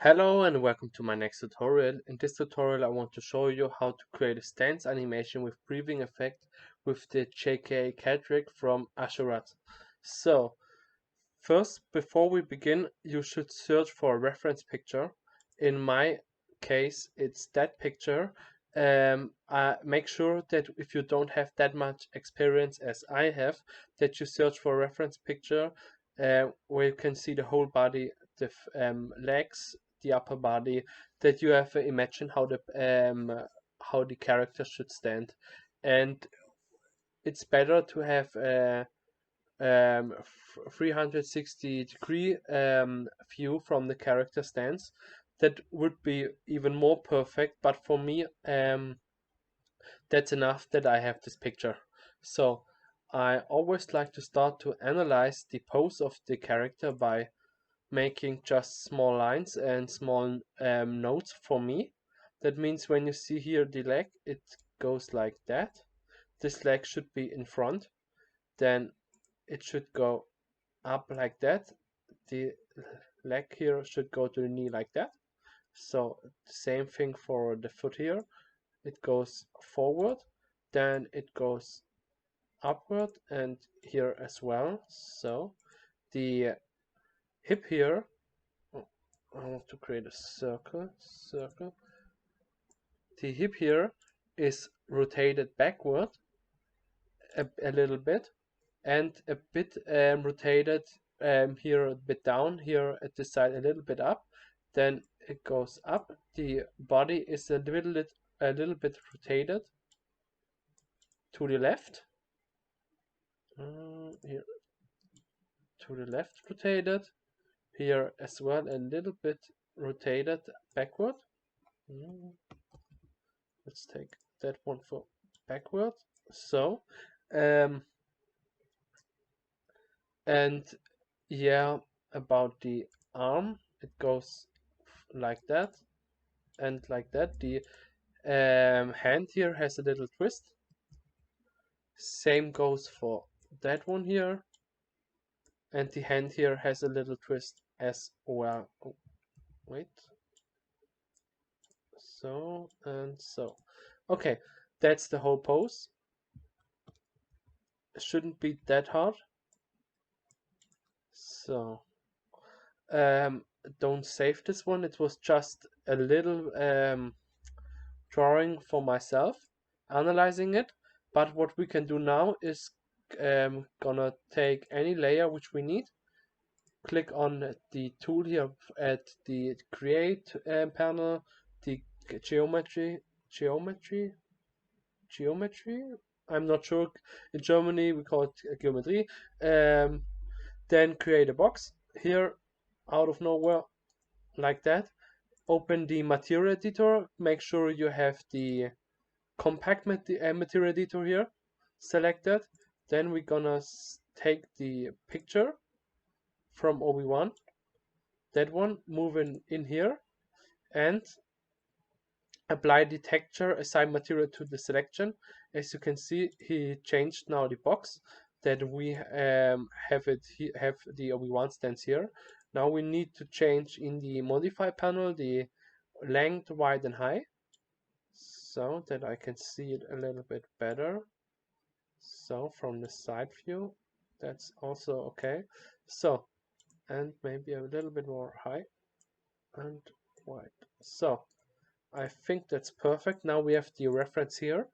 Hello and welcome to my next tutorial. In this tutorial I want to show you how to create a stance animation with breathing effect with the JK trick from Asherat. So first, before we begin, you should search for a reference picture. In my case it's that picture. Make sure that if you don't have that much experience as I have, that you search for a reference picture where you can see the whole body, the legs, the upper body, that you have imagined how the character should stand. And it's better to have a 360-degree view from the character stance. That would be even more perfect, but for me that's enough that I have this picture. So I always like to start to analyze the pose of the character by making just small lines and small notes for me. That means when you see here the leg, it goes like that. This leg should be in front, then it should go up like that. The leg here should go to the knee like that. So the same thing for the foot here. It goes forward, then it goes upward, and here as well. So the hip here, I want to create a circle. The hip here is rotated backward a little bit, and a bit rotated here a bit down, here at the side a little bit up. Then it goes up. The body is a little bit rotated to the left. Here to the left rotated. Here as well a little bit rotated backward. Let's take that one for backward. So and yeah, about the arm, it goes like that and like that. The hand here has a little twist. Same goes for that one here, and the hand here has a little twist as well. Oh, wait, so and so. Okay, that's the whole pose. It shouldn't be that hard. So don't save this one. It was just a little drawing for myself, analyzing it. But what we can do now is gonna take any layer which we need, click on the tool here at the create panel, the geometry. I'm not sure. In Germany we call it geometry. Then create a box here out of nowhere like that. Open the material editor. Make sure you have the compact material editor here selected. Then we're gonna take the picture from OB1, that one, move in here, and apply the texture, assign material to the selection. As you can see, he changed now the box that we have the OB1 stance here. Now we need to change in the modify panel the length, width, and height, so that I can see it a little bit better. So from the side view, that's also okay. So, and maybe a little bit more high and wide. So I think that's perfect. Now we have the reference here.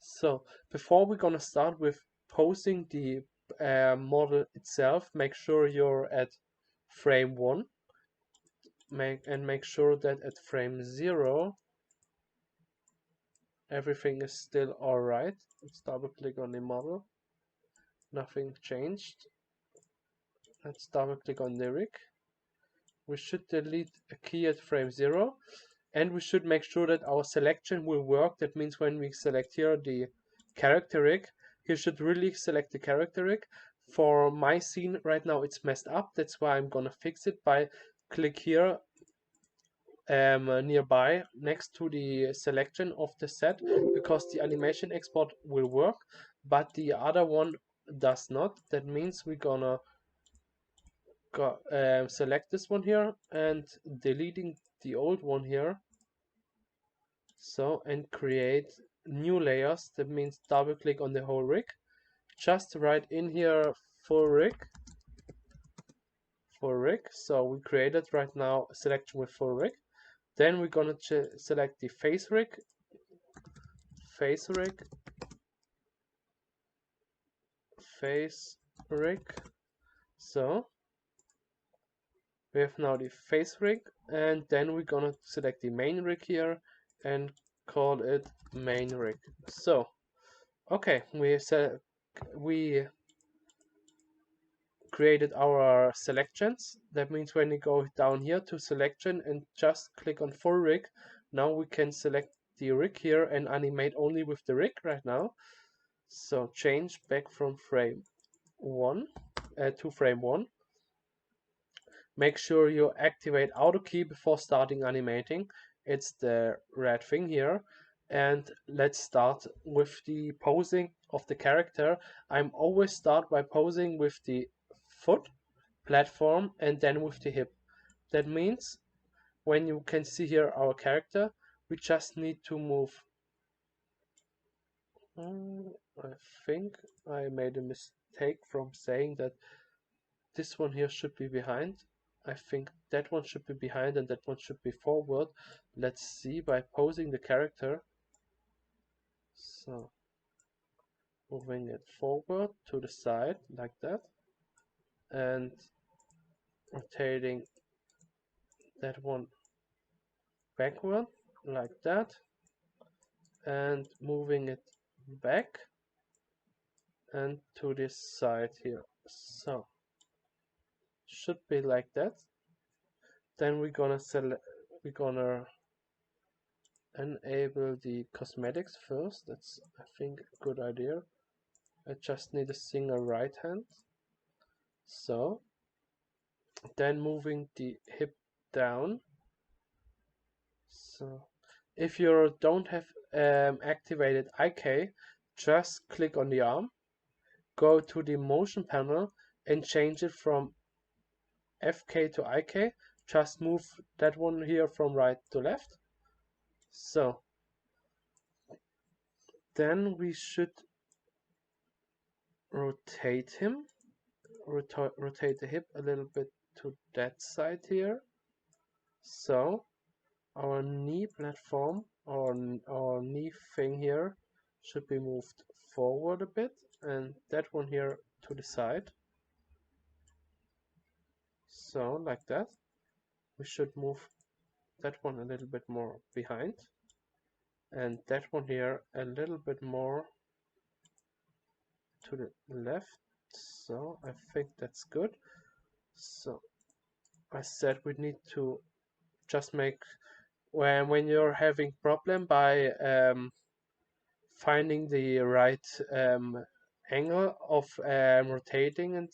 So before we're gonna start with posing the model itself, make sure you're at frame 1. Make sure that at frame 0 everything is still alright. Let's double click on the model. Nothing changed. Let's double click on lyric. We should delete a key at frame 0, and we should make sure that our selection will work. That means when we select here the character rig, you should really select the character rig. For my scene right now it's messed up. That's why I'm gonna fix it by click here nearby next to the selection of the set, because the animation export will work but the other one does not. That means we're gonna select this one here and deleting the old one here. So, and create new layers. That means double click on the whole rig. Just write in here full rig. So we created right now a selection with full rig. Then we're gonna select the face rig. So we have now the face rig, and then we're gonna select the main rig here and call it main rig. So okay, we created our selections. That means when you go down here to selection and just click on full rig, now we can select the rig here and animate only with the rig right now. So change back from frame 1 to frame 1. Make sure you activate auto key before starting animating. It's the red thing here. And let's start with the posing of the character. I'm always start by posing with the foot, platform, and then with the hip. That means when you can see here our character, we just need to move. I think I made a mistake from saying that this one here should be behind. I think that one should be behind and that one should be forward. Let's see by posing the character. So moving it forward to the side like that and rotating that one backward like that and moving it back and to this side here. So should be like that. Then we're gonna enable the cosmetics first. That's, I think, a good idea. I just need a single right hand. So then moving the hip down. So if you don't have activated IK, just click on the arm, go to the motion panel and change it from FK to IK. Just move that one here from right to left. So then we should rotate him, rotate the hip a little bit to that side here. So our knee platform, our knee thing here should be moved forward a bit, and that one here to the side. So like that. We should move that one a little bit more behind, and that one here a little bit more to the left. So I think that's good. So I said we need to just make when you're having problem by finding the right angle of rotating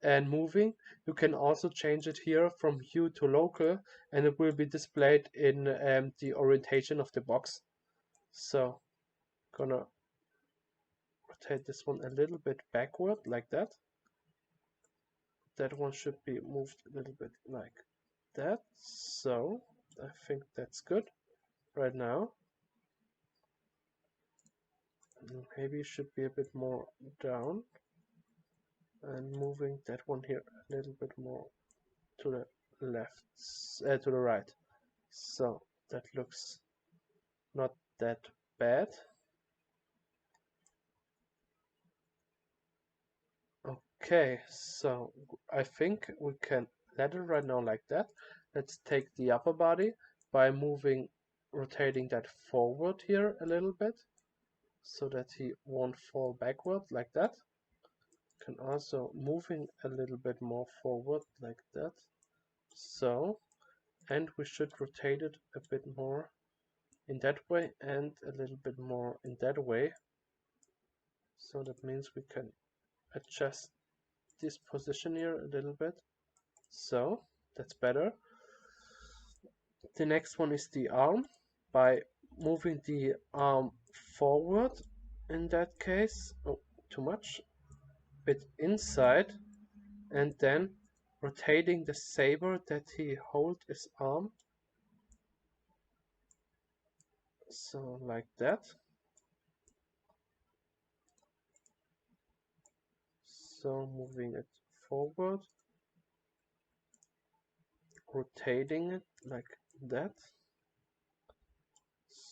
and moving, you can also change it here from hue to local, and it will be displayed in the orientation of the box. So gonna rotate this one a little bit backward like that. That one should be moved a little bit like that. So I think that's good right now. Maybe it should be a bit more down and moving that one here a little bit more to the left, to the right. So that looks not that bad. Okay, so I think we can let it right now like that. Let's take the upper body by rotating that forward here a little bit so that he won't fall backward like that. Can also moving a little bit more forward like that. So, and we should rotate it a bit more in that way and a little bit more in that way. So that means we can adjust this position here a little bit. So that's better. The next one is the arm. By moving the arm forward in that case, oh, too much, bit inside, and then rotating the saber that he hold his arm. So like that. So moving it forward, rotating it like that.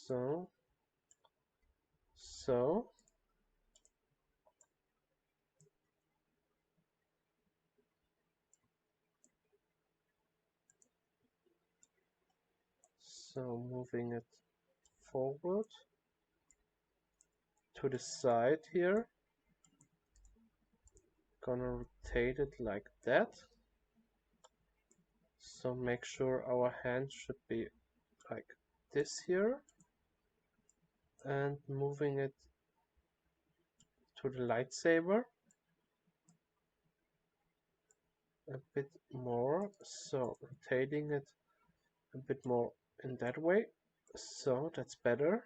So moving it forward to the side here, gonna rotate it like that. So make sure our hand should be like this here, and moving it to the lightsaber a bit more, so rotating it a bit more in that way. So that's better.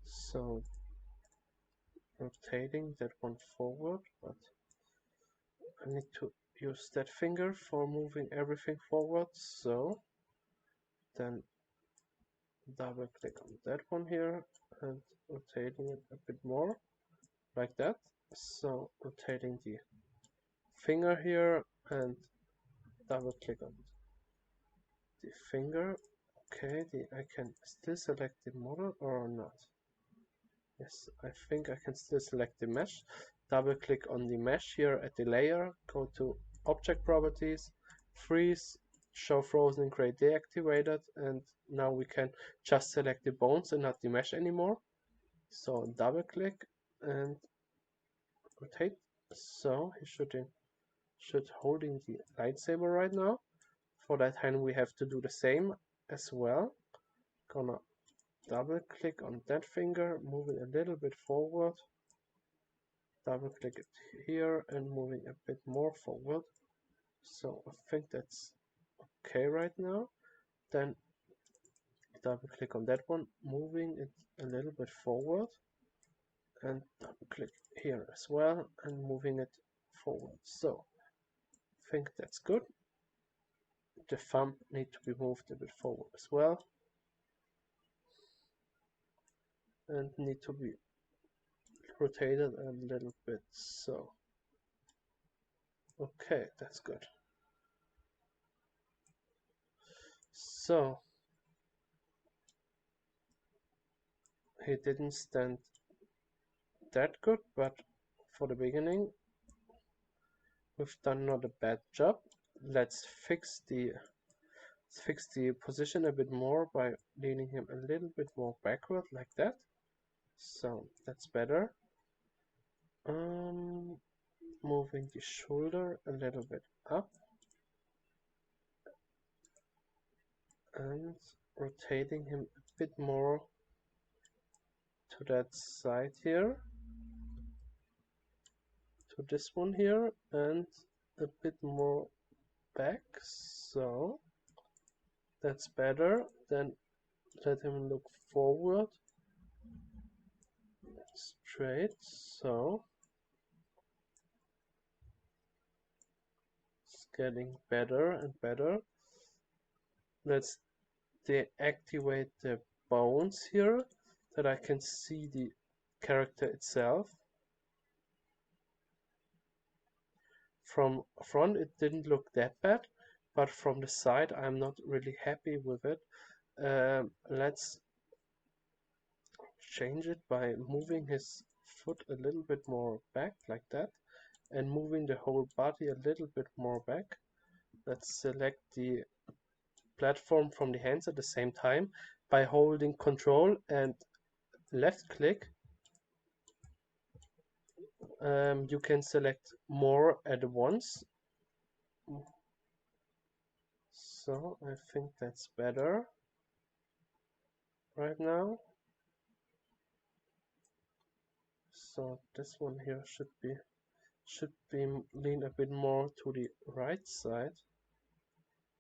So rotating that one forward, but I need to use that finger for moving everything forward. So then double click on that one here and rotating it a bit more like that. So rotating the finger here and double click on the finger. Okay, I can still select the model or not. Yes, I think I can still select the mesh. Double click on the mesh here at the layer, go to object properties, freeze, show frozen gray deactivated, and now we can just select the bones and not the mesh anymore. So double click and rotate. So he should holding the lightsaber right now. For that hand we have to do the same as well. Gonna double click on that finger, move it a little bit forward, double click it here and moving a bit more forward. So I think that's okay right now. Then double click on that one, moving it a little bit forward, and double click here as well and moving it forward. So I think that's good. The thumb need to be moved a bit forward as well, and need to be rotated a little bit. So okay, that's good. So he didn't stand that good, but for the beginning we've done not a bad job. Let's fix the position a bit more by leaning him a little bit more backward like that. So that's better. Moving the shoulder a little bit up and rotating him a bit more to that side here, to this one here, and a bit more back. So that's better. Then let him look forward straight. So it's getting better and better. Let's deactivate the bones here, that I can see the character itself. From front it didn't look that bad, but from the side I'm not really happy with it. Let's change it by moving his foot a little bit more back like that, and moving the whole body a little bit more back. Let's select the platform from the hands at the same time by holding Control and left click. You can select more at once. So I think that's better right now. So this one here should be lean a bit more to the right side.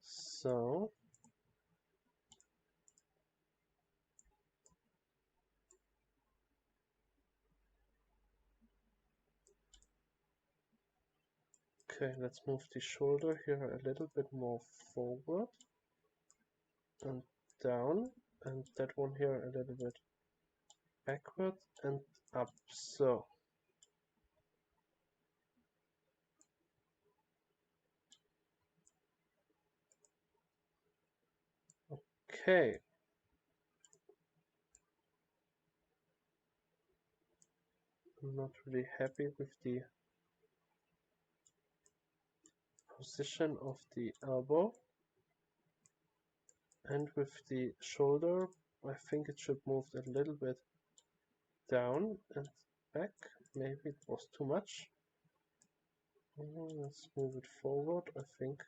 So okay, let's move the shoulder here a little bit more forward and down, and that one here a little bit backward and up. So okay, I'm not really happy with the position of the elbow and with the shoulder. I think it should move a little bit down and back. Maybe it was too much. Let's move it forward. I think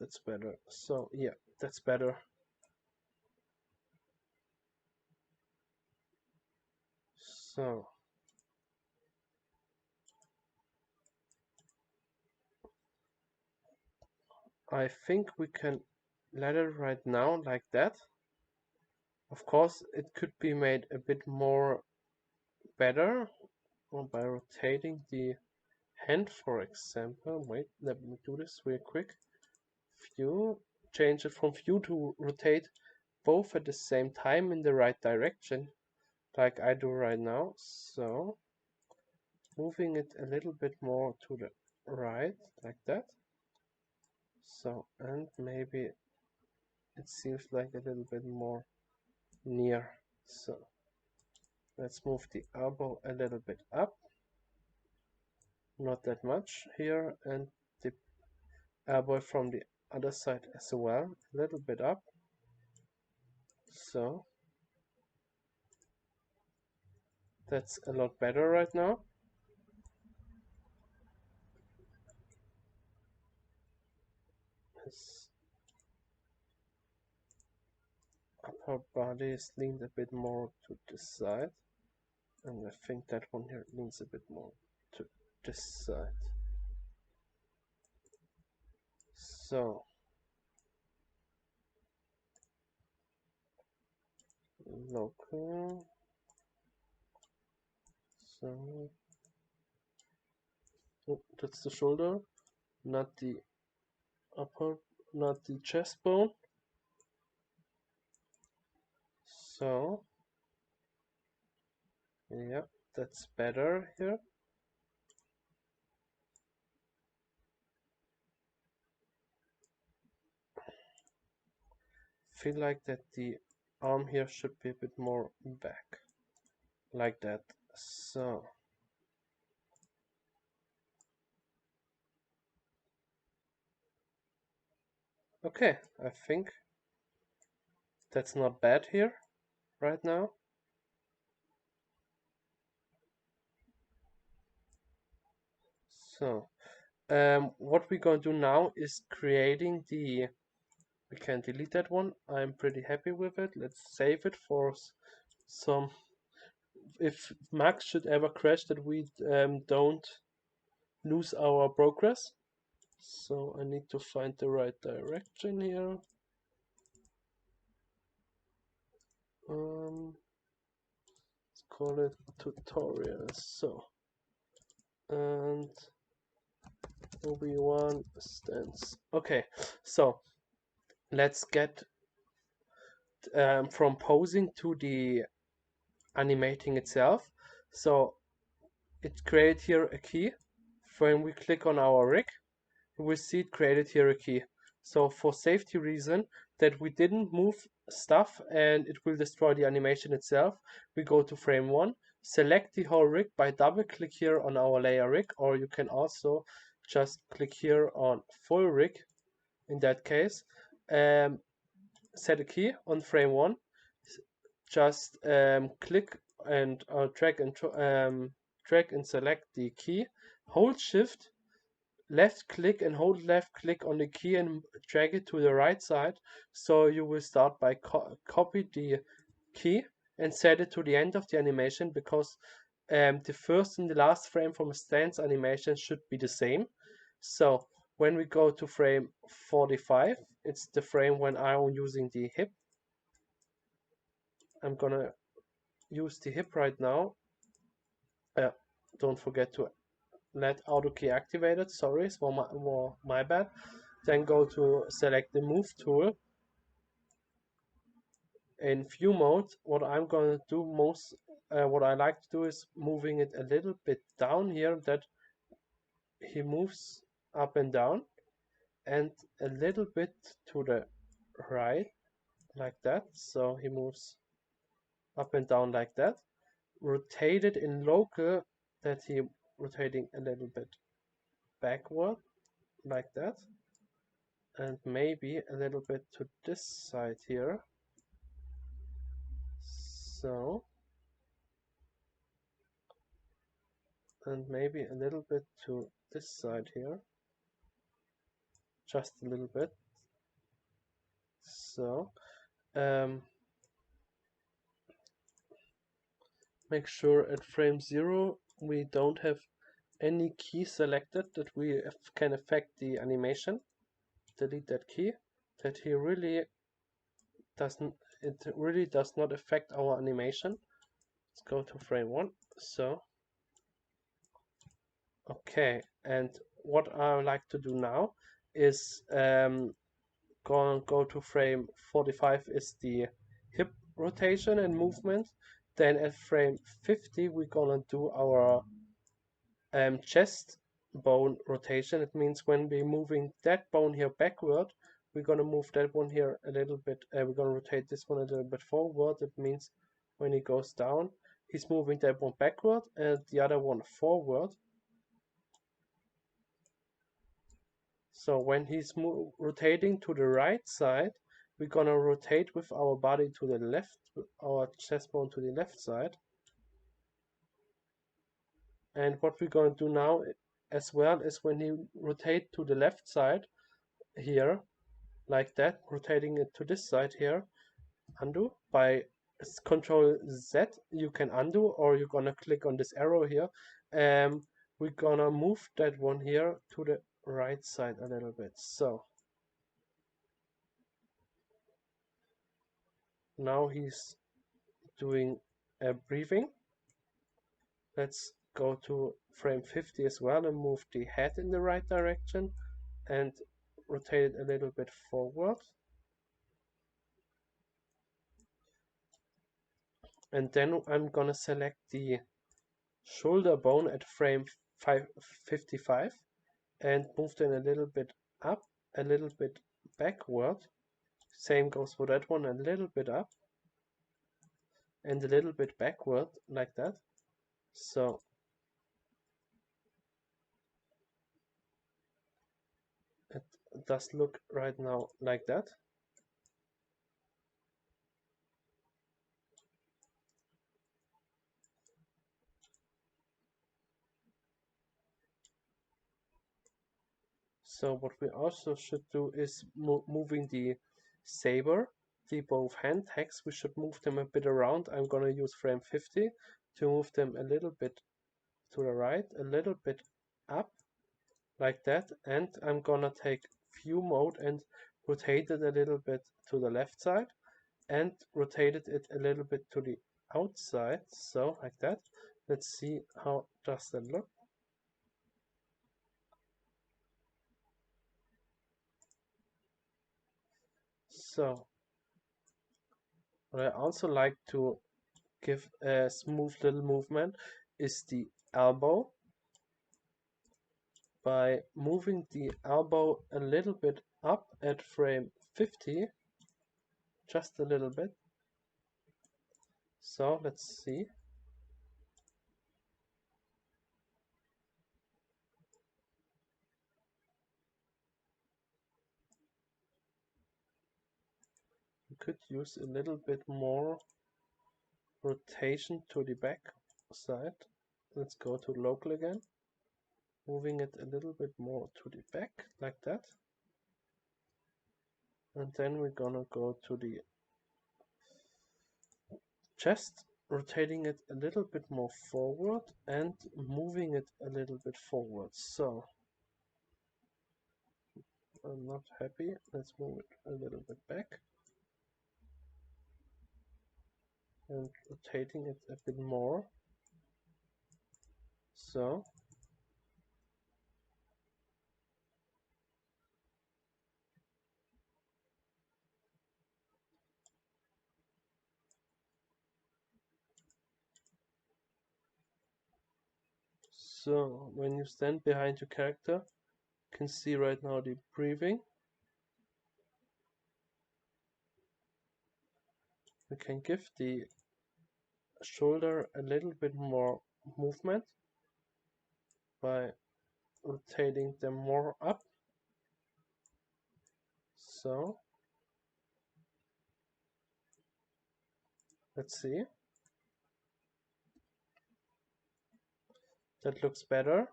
that's better. So yeah, that's better. So I think we can let it right now like that. Of course, it could be made a bit more better by rotating the hand, for example. Wait, let me do this real quick. View, change it from view to rotate both at the same time in the right direction, like I do right now. So moving it a little bit more to the right, like that. So, and maybe it seems like a little bit more near. So let's move the elbow a little bit up, not that much here, and the elbow from the other side as well, a little bit up. So that's a lot better right now. His upper body is leaned a bit more to this side, and I think that one here leans a bit more to this side. So local, so oh, that's the shoulder, not the upper, not the chest bone. So yeah, that's better here. Feel like that the arm here should be a bit more back, like that. So okay, I think that's not bad here right now. So what we're going to do now is creating the, we can delete that one. I'm pretty happy with it. Let's save it for some, if Max should ever crash, that we don't lose our progress. So I need to find the right direction here. Let's call it tutorial. So, and Obi-Wan stands. Okay, so let's get from posing to the animating itself. So it created here a key. When we click on our rig, we see it created here a key. So for safety reason that we didn't move stuff and it will destroy the animation itself, we go to frame 1, select the whole rig by double click here on our layer rig, or you can also just click here on full rig in that case. Set a key on frame 1, just click and drag and select the key, hold shift, left click and hold left click on the key and drag it to the right side. So you will start by copy the key and set it to the end of the animation, because the first and the last frame from a stance animation should be the same. So when we go to frame 45, it's the frame when I'm using the hip. I'm gonna use the hip right now. Don't forget to let auto key activated. Sorry, it's my bad. Then go to select the move tool. In view mode, what I'm going to do what I like to do is moving it a little bit down here, that he moves up and down, and a little bit to the right, like that. So he moves up and down like that. Rotate it in local, that he rotating a little bit backward, like that. And maybe a little bit to this side here. So, and maybe a little bit to this side here, just a little bit. So make sure at frame 0 we don't have any key selected that we can affect the animation. Delete that key. That he really doesn't, it really does not affect our animation. Let's go to frame 1. So okay, and what I like to do now is go to frame 45 is the hip rotation and movement. Then at frame 50 we're gonna do our chest bone rotation. It means when we're moving that bone here backward, we're gonna move that one here a little bit. We're gonna rotate this one a little bit forward. It means when he goes down, he's moving that one backward and the other one forward. So when he's rotating to the right side, we're gonna rotate with our body to the left, our chest bone to the left side. And what we're gonna do now as well is when he rotate to the left side here, like that, rotating it to this side here, undo by Control Z, you can undo, or you're gonna click on this arrow here. We're gonna move that one here to the right side a little bit. So now he's doing a breathing. Let's go to frame 50 as well and move the head in the right direction and rotate it a little bit forward. And then I'm gonna select the shoulder bone at frame 55 and move them a little bit up, a little bit backward. Same goes for that one, a little bit up and a little bit backward, like that. So it does look right now like that. So what we also should do is moving the saber, the both hand tags, we should move them a bit around. I'm gonna use frame 50 to move them a little bit to the right, a little bit up, like that. And I'm gonna take view mode and rotate it a little bit to the left side and rotated it a little bit to the outside, so like that. Let's see how does that look. So what I also like to give a smooth little movement is the elbow. By moving the elbow a little bit up at frame 50, just a little bit. So let's see. We could use a little bit more rotation to the back side. Let's go to local again, moving it a little bit more to the back, like that. And then we're gonna go to the chest, rotating it a little bit more forward and moving it a little bit forward. So I'm not happy. Let's move it a little bit back and rotating it a bit more. So when you stand behind your character, you can see right now the breathing. We can give the shoulder a little bit more movement by rotating them more up. So let's see. That looks better.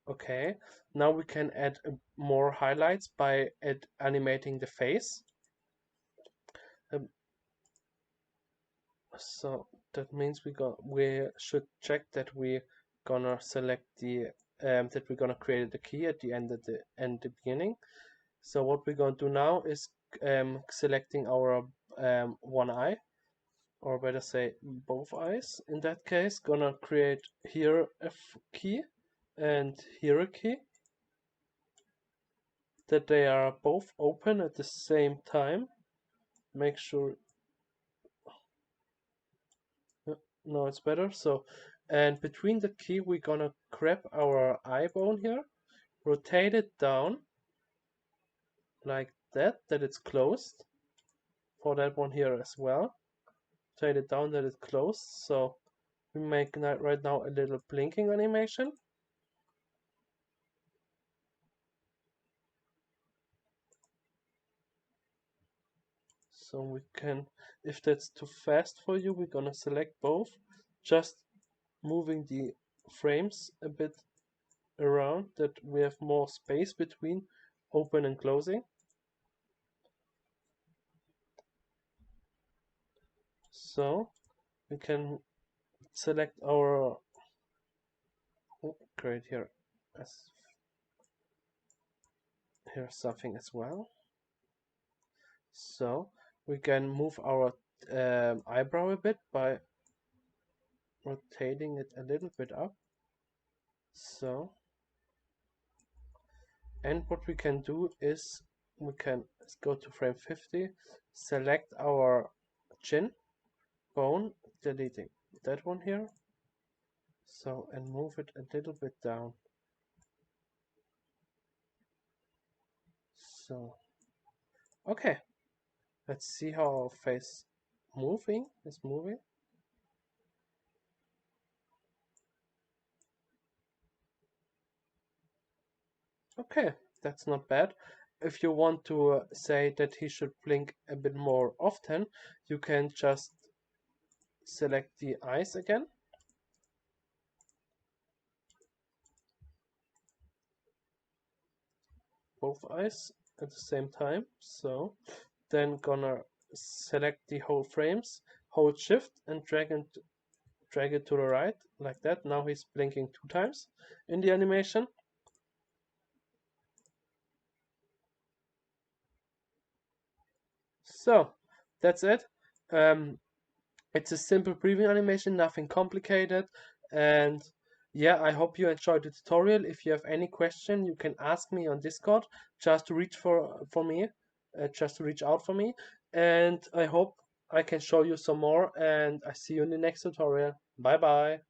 Okay, now we can add more highlights by animating the face. So that means we should check that we gonna select the that we're gonna create the key at the end of the beginning. So what we're gonna do now is selecting our one eye, or better say both eyes. In that case, gonna create here a key and here a key, that they are both open at the same time. Make sure. No, it's better. So, and between the key, we're gonna grab our eye bone here, rotate it down like that it's closed. For that one here as well, rotate it down that it's closed. So we make right now a little blinking animation. So we can, if that's too fast for you, we're gonna select both, just moving the frames a bit around that we have more space between open and closing. So we can select our great here as here's something as well. So we can move our eyebrow a bit by rotating it a little bit up. So, and what we can do is we can go to frame 50, select our chin bone, deleting that one here. So, and move it a little bit down. So, okay, let's see how our face is moving. Okay, that's not bad. If you want to say that he should blink a bit more often, you can just select the eyes again. Both eyes at the same time. So then gonna select the whole frames, hold shift and drag it to the right like that. Now he's blinking 2 times in the animation. So that's it. It's a simple preview animation, nothing complicated. And yeah, I hope you enjoyed the tutorial. If you have any question, you can ask me on Discord, just to reach for me, just to reach out for me. And I hope I can show you some more. And I see you in the next tutorial. Bye bye.